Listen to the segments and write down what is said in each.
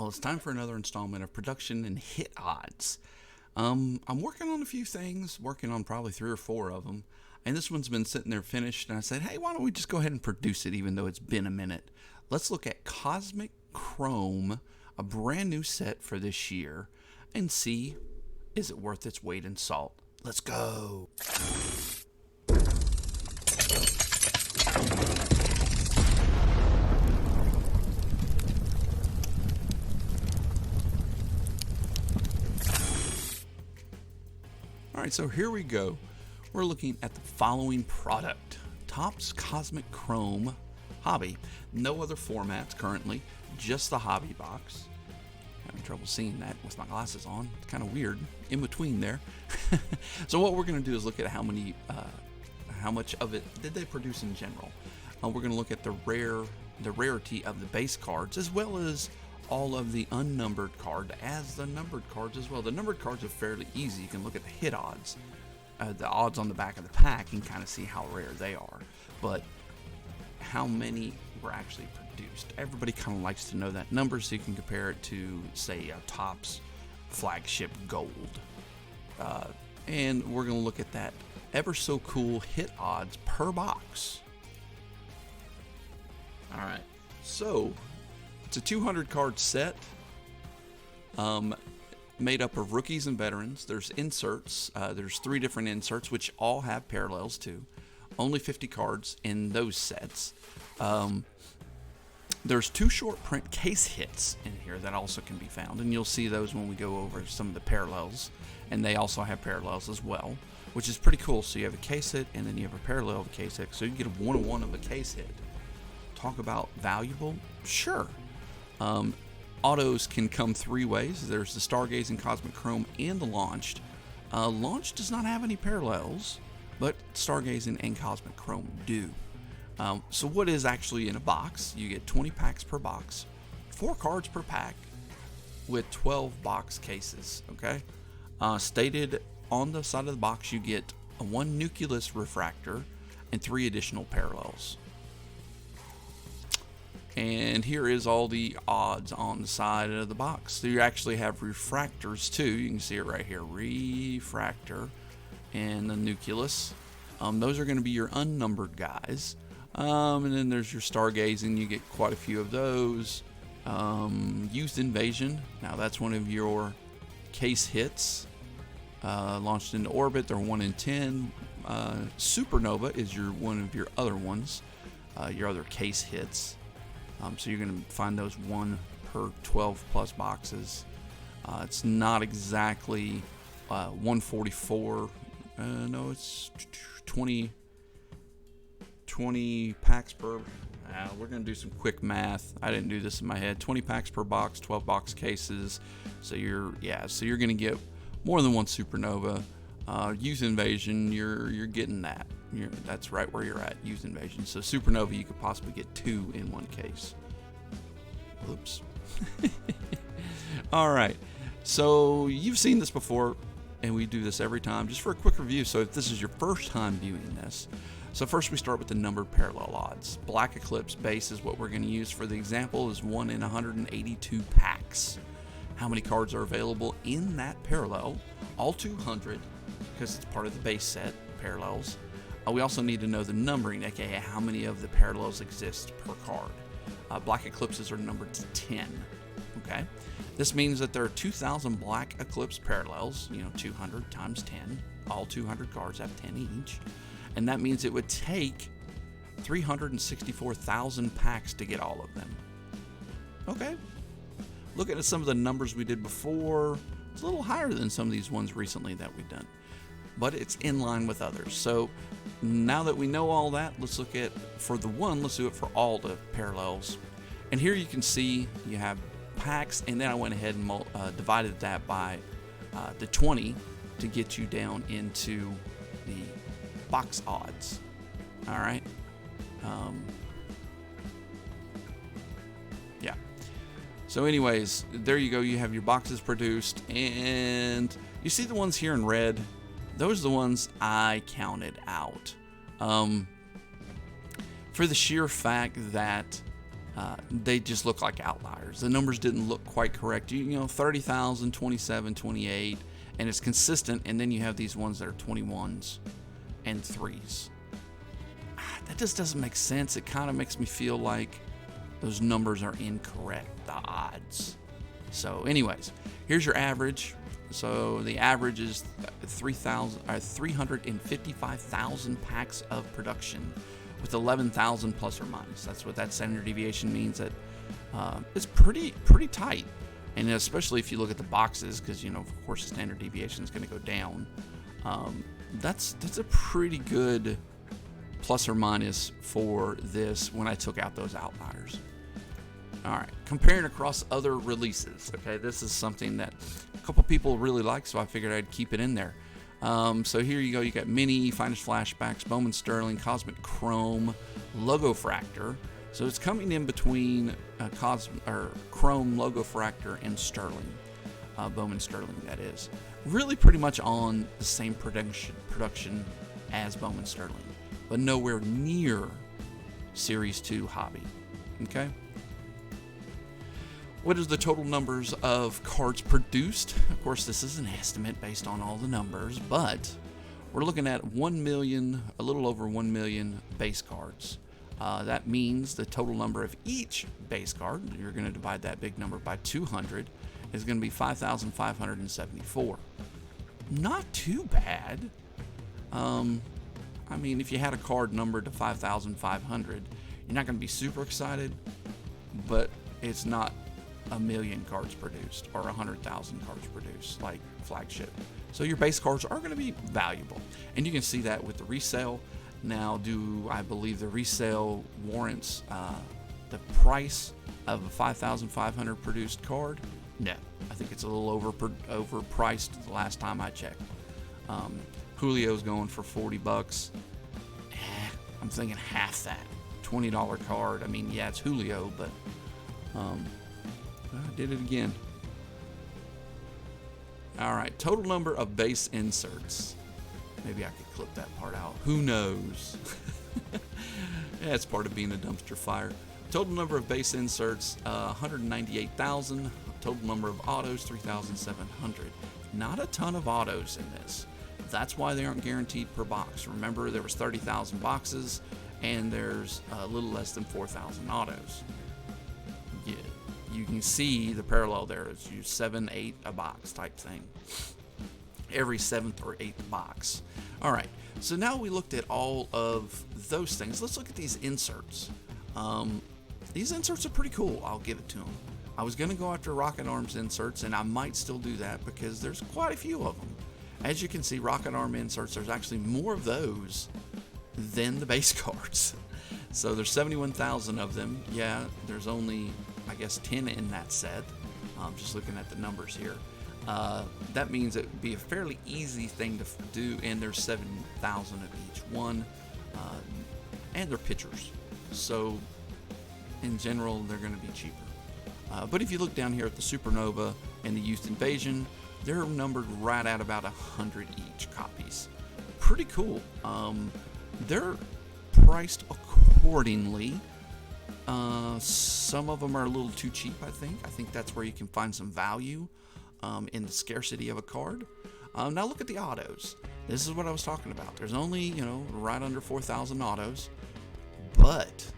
Well, it's time for another installment of production and hit odds. I'm working on a few things, working on probably three or four of them, and this one's been sitting there finished. And I said, hey, why don't we just go ahead and produce it, even though it's been a minute? Let's look at Cosmic Chrome, a brand new set for this year, and see, is it worth its weight in salt? Let's go. Alright, so here we go. We're looking at the following product. Topps Cosmic Chrome Hobby. No other formats currently, just the hobby box. Having trouble seeing that with my glasses on. It's kind of weird in between there. So what we're going to do is look at how much of it did they produce in general. We're going to look at the rarity of the base cards, as well as all of the unnumbered card as the numbered cards as well. The numbered cards are fairly easy. You can look at the hit odds, the odds on the back of the pack, and kind of see how rare they are. But how many were actually produced? Everybody kind of likes to know that number so you can compare it to, say, Topps flagship gold. And we're going to look at that ever so cool hit odds per box. All right, so it's a 200 card set, made up of rookies and veterans. There's inserts. There's 3 different inserts, which all have parallels too. Only 50 cards in those sets. There's 2 short print case hits in here that also can be found, and you'll see those when we go over some of the parallels. And they also have parallels as well, which is pretty cool. So you have a case hit, and then you have a parallel of a case hit. So you get a 1-on-1 of a case hit. Talk about valuable? Sure. Autos can come 3 ways. There's the Stargazing, Cosmic Chrome, and the Launched. Launched does not have any parallels, but Stargazing and Cosmic Chrome do. So what is actually in a box? You get 20 packs per box, 4 cards per pack, with 12 box cases. Okay. Stated on the side of the box, you get a 1 nucleus refractor and 3 additional parallels. And here is all the odds on the side of the box. So you actually have refractors too. You can see it right here, refractor and the nucleus. Those are going to be your unnumbered guys. And then there's your Stargazing. You get quite a few of those. Youth Invasion. Now that's one of your case hits. Launched into orbit. They're 1 in 10. Supernova is one of your other ones. Your other case hits. So you're going to find those 1 per 12 plus boxes. It's not exactly 144. No, it's 20 packs per. We're going to do some quick math. I didn't do this in my head. 20 packs per box, 12 box cases. So you're going to get more than 1 Supernova. Youth Invasion, you're getting that. That's right where you're at, Youth Invasion. So Supernova, you could possibly get 2 in 1 case. Oops. All right. So you've seen this before, and we do this every time, just for a quick review. So if this is your first time viewing this, so first we start with the numbered parallel odds. Black Eclipse base is what we're going to use for the example, is 1 in 182 packs. How many cards are available in that parallel? All 200, because it's part of the base set, parallels. We also need to know the numbering, aka how many of the parallels exist per card. Black Eclipses are numbered to 10. Okay, this means that there are 2,000 Black Eclipse parallels. 200 times 10. All 200 cards have 10 each, and that means it would take 364,000 packs to get all of them. Okay, looking at some of the numbers we did before, it's a little higher than some of these ones recently that we've done, but it's in line with others. So now that we know all that, let's look at, let's do it for all the parallels. And here you can see you have packs, and then I went ahead and divided that by the 20 to get you down into the box odds. All right. Yeah. So anyways, there you go. You have your boxes produced, and you see the ones here in red. Those are the ones I counted out. For the sheer fact that they just look like outliers. The numbers didn't look quite correct. You know, 30,000, 27, 28, and it's consistent. And then you have these ones that are 21s and 3s. That just doesn't make sense. It kind of makes me feel like those numbers are incorrect, the odds. So anyways, here's your average. So the average is 355,000 packs of production with 11,000 plus or minus. That's what that standard deviation means. That it's pretty tight. And especially if you look at the boxes, because, you know, of course, the standard deviation is going to go down. That's a pretty good plus or minus for this when I took out those outliers. All right, comparing across other releases. Okay, this is something that a couple people really like, so I figured I'd keep it in there. So here you go. You got Mini, Finest Flashbacks, Bowman Sterling, Cosmic Chrome, Logo Fractor. So it's coming in between Chrome, Logo Fractor, and Sterling. Bowman Sterling, that is. Really pretty much on the same production as Bowman Sterling, but nowhere near Series 2 Hobby. Okay? What is the total numbers of cards produced? Of course, this is an estimate based on all the numbers, but we're looking at 1 million, a little over 1 million base cards. That means the total number of each base card, you're going to divide that big number by 200, is going to be 5,574. Not too bad. I mean, if you had a card numbered to 5,500, you're not going to be super excited, but it's not a million cards produced or 100,000 cards produced like Flagship. So your base cards are going to be valuable, and you can see that with the resale. Now, do I believe the resale warrants the price of a 5,500 produced card? No, I think it's a little overpriced the last time I checked. Julio's going for $40. I'm thinking half that. $20 card. I mean, yeah, it's Julio, but I did it again. All right, total number of base inserts. Maybe I could clip that part out. Who knows? Yeah, it's part of being a dumpster fire. Total number of base inserts, 198,000. Total number of autos, 3,700. Not a ton of autos in this. That's why they aren't guaranteed per box. Remember, there was 30,000 boxes, and there's a little less than 4,000 autos. Yeah, you can see the parallel there. It's 7, 8 a box type thing. Every 7th or 8th box. All right, so now we looked at all of those things. Let's look at these inserts. These inserts are pretty cool. I'll give it to them. I was going to go after Rocket Arms inserts, and I might still do that because there's quite a few of them. As you can see, Rocket Arm inserts, there's actually more of those than the base cards. So there's 71,000 of them. Yeah, there's only, I guess, 10 in that set. Just looking at the numbers here. That means it would be a fairly easy thing to do, and there's 7,000 of each one. And they're pitchers. So in general, they're going to be cheaper. But if you look down here at the Supernova and the Youth Invasion, they're numbered right at about 100 each copies. Pretty cool. They're priced accordingly. Some of them are a little too cheap, I think. I think that's where you can find some value in the scarcity of a card. Now look at the autos. This is what I was talking about. There's only, right under 4,000 autos. But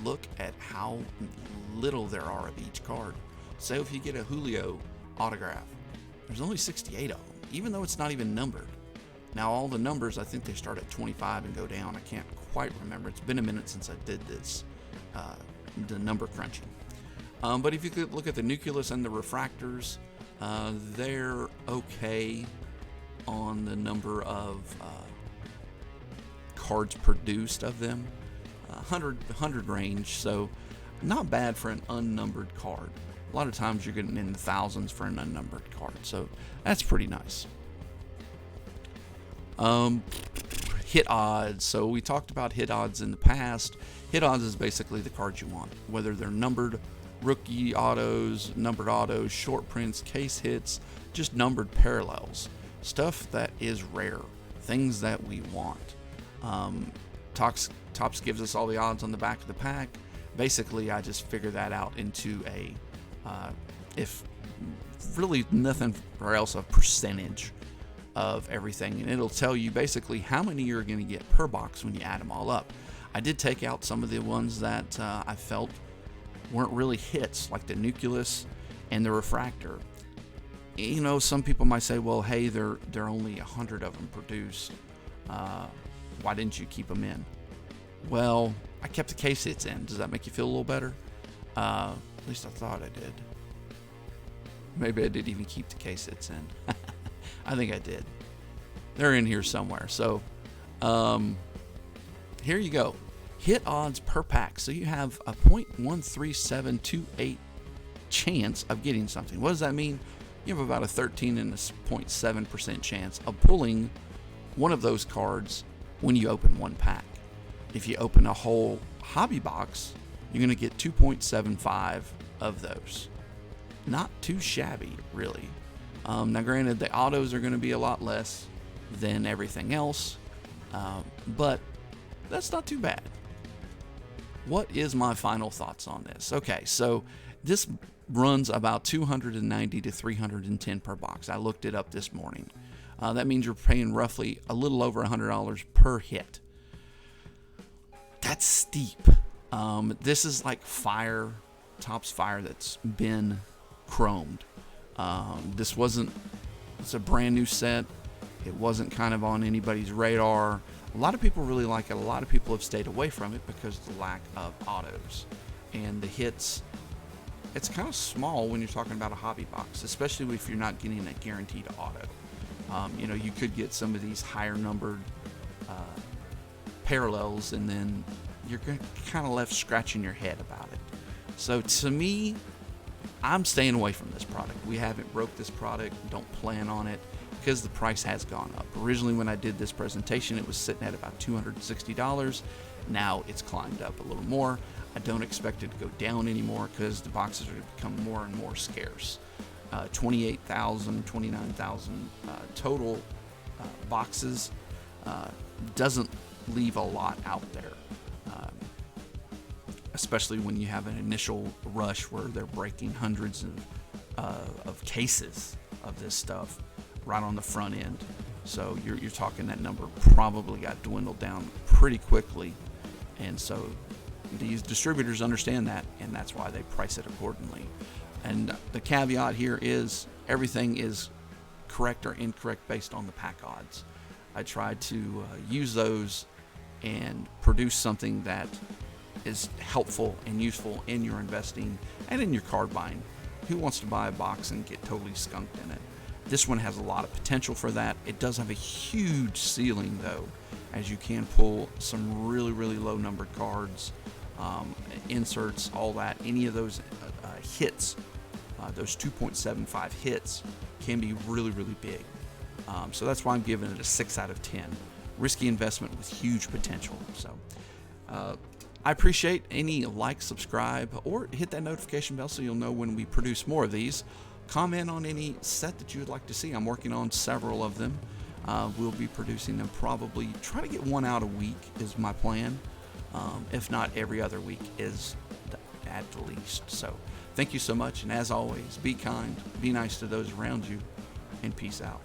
look at how little there are of each card. Say if you get a Julio autograph, there's only 68 of them, even though it's not even numbered. Now all the numbers, I think they start at 25 and go down. I can't quite remember. It's been a minute since I did this, the number crunching. But if you could look at the nucleus and the refractors, they're okay on the number of cards produced of them. 100 range, so not bad for an unnumbered card. A lot of times you're getting in the thousands for an unnumbered card, so that's pretty nice. Hit odds. So we talked about hit odds in the past. Hit odds is basically the cards you want, whether they're numbered rookie autos, numbered autos, short prints, case hits, just numbered parallels. Stuff that is rare, things that we want. Topps gives us all the odds on the back of the pack. Basically, I just figure that out into a, if really nothing or else, a percentage of everything, and it'll tell you basically how many you're going to get per box when you add them all up. I did take out some of the ones that I felt weren't really hits, like the nucleus and the refractor. You know, some people might say, well, hey, there are only 100 of them produced. Why didn't you keep them in? Well, I kept the case hits in. Does that make you feel a little better? At least I thought I did. Maybe I didn't even keep the case hits in. I think I did. They're in here somewhere. So here you go. Hit odds per pack. So you have a 0.13728 chance of getting something. What does that mean? You have about a 13.7% chance of pulling one of those cards when you open one pack. If you open a whole hobby box, you're going to get 2.75 of those. Not too shabby, really. Now, granted, the autos are going to be a lot less than everything else, but that's not too bad. What is my final thoughts on this? Okay, so this runs about $290 to $310 per box. I looked it up this morning. That means you're paying roughly a little over $100 per hit. That's steep. This is like Topps Fire that's been chromed. It's a brand new set. It wasn't kind of on anybody's radar. A lot of people really like it. A lot of people have stayed away from it because of the lack of autos. And the hits, it's kind of small when you're talking about a hobby box, especially if you're not getting a guaranteed auto. You could get some of these higher numbered parallels, and then you're kind of left scratching your head about it. So to me, I'm staying away from this product. We haven't broke this product, don't plan on it, because the price has gone up. Originally, when I did this presentation, it was sitting at about $260. Now it's climbed up a little more. I don't expect it to go down anymore because the boxes are going to become more and more scarce. 28,000, 29,000 total boxes doesn't leave a lot out there, especially when you have an initial rush where they're breaking hundreds of cases of this stuff right on the front end. So you're talking that number probably got dwindled down pretty quickly, and so these distributors understand that, and that's why they price it accordingly. And the caveat here is everything is correct or incorrect based on the pack odds. I try to use those and produce something that is helpful and useful in your investing and in your card buying. Who wants to buy a box and get totally skunked in it? This one has a lot of potential for that. It does have a huge ceiling, though, as you can pull some really, really low numbered cards, inserts, all that. Any of those hits, those 2.75 hits, can be really, really big. So that's why I'm giving it a 6 out of 10. Risky investment with huge potential. So I appreciate any like, subscribe, or hit that notification bell so you'll know when we produce more of these. Comment on any set that you would like to see. I'm working on several of them. We'll be producing them, probably try to get one out a week is my plan. If not, every other week is at the least. So thank you so much, and as always, be kind, be nice to those around you, and peace out.